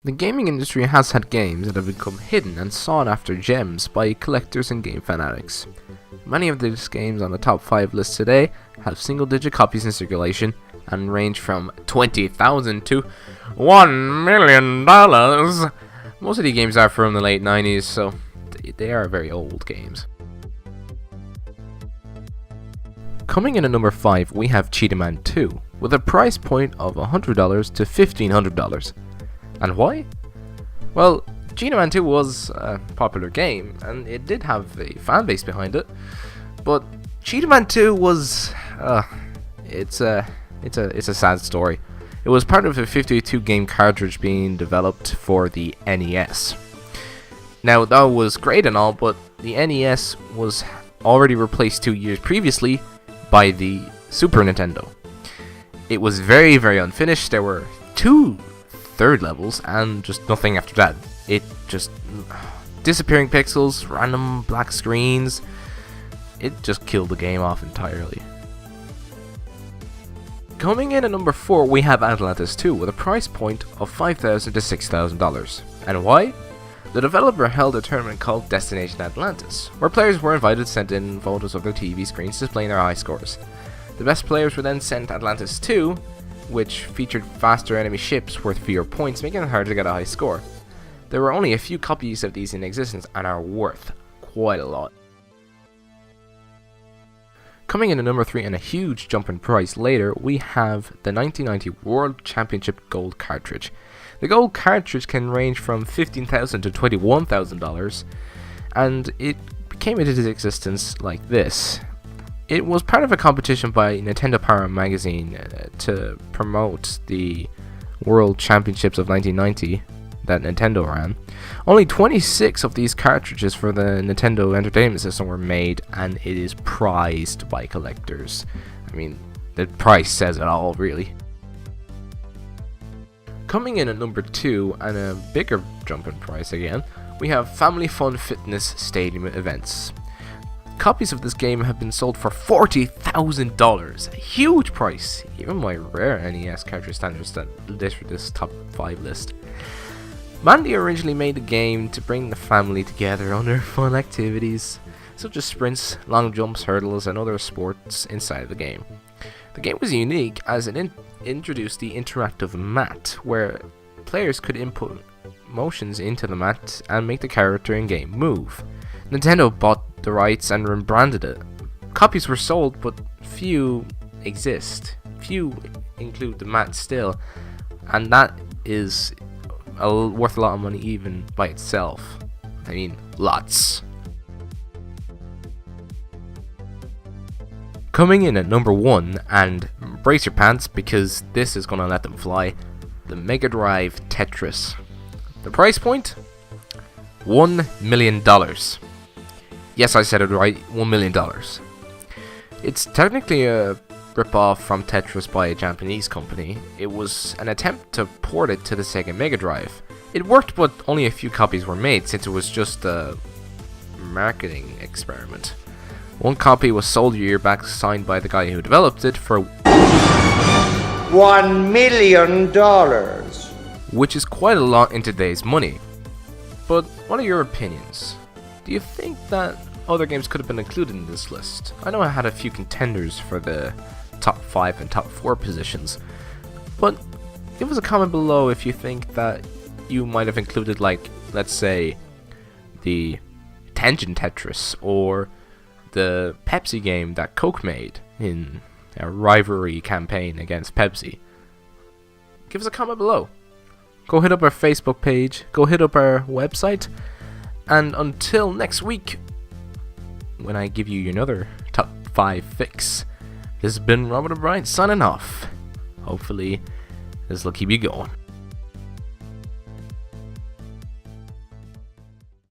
The gaming industry has had games that have become hidden and sought after gems by collectors and game fanatics. Many of these games on the top 5 list today have single-digit copies in circulation and range from $20,000 to $1 million. Most of the games are from the late 90s, so they are very old games. Coming in at number 5, we have Cheetah Man 2, with a price point of $100 to $1,500. And why? Well, Cheetah Man 2 was a popular game, and it did have a fan base behind it. But Cheetah Man 2 was, it's a sad story. It was part of a 52 game cartridge being developed for the NES. Now that was great and all, but the NES was already replaced 2 years previously by the Super Nintendo. It was very, very unfinished. There were 2 third levels and just nothing after that. It just disappearing pixels, random black screens. It just killed the game off entirely. Coming in at number 4, we have Atlantis II with a price point of $5,000 to $6,000. And why? The developer held a tournament called Destination Atlantis, where players were invited to send in photos of their TV screens displaying their high scores. The best players were then sent Atlantis II, which featured faster enemy ships worth fewer points, making it hard to get a high score. There were only a few copies of these in existence and are worth quite a lot. Coming in at number 3 and a huge jump in price later, we have the 1990 World Championship Gold Cartridge. The gold cartridge can range from $15,000 to $21,000, and it came into existence like this. It was part of a competition by Nintendo Power magazine to promote the World Championships of 1990 that Nintendo ran. Only 26 of these cartridges for the Nintendo Entertainment System were made, and it is prized by collectors. I mean, the price says it all, really. Coming in at number 2, and a bigger jump in price again, we have Family Fun Fitness Stadium Events. Copies of this game have been sold for $40,000, a huge price, even by rare NES cartridge standards that this top 5 list. Mandy originally made the game to bring the family together under fun activities, such as sprints, long jumps, hurdles, and other sports inside of the game. The game was unique as it introduced the interactive mat, where players could input motions into the mat and make the character in-game move. Nintendo bought the rights and rebranded it. Copies were sold, but few exist. Few include the mat still, and that is worth a lot of money even by itself. I mean, lots. Coming in at number 1, and brace your pants because this is gonna let them fly, the Mega Drive Tetris. The price point? $1 million. Yes, I said it right, $1 million. It's technically a rip-off from Tetris by a Japanese company. It was an attempt to port it to the Sega Mega Drive. It worked, but only a few copies were made since it was just a marketing experiment. One copy was sold a year back, signed by the guy who developed it for $1 million, which is quite a lot in today's money. But what are your opinions? Do you think that other games could have been included in this list? I know I had a few contenders for the top 5 and top 4 positions, but give us a comment below if you think that you might have included, like, let's say, the Tangent Tetris or the Pepsi game that Coke made in a rivalry campaign against Pepsi. Give us a comment below. Go hit up our Facebook page, go hit up our website, and until next week, when I give you another top 5 fix, this has been Robert O'Brien signing off. Hopefully, this will keep you going.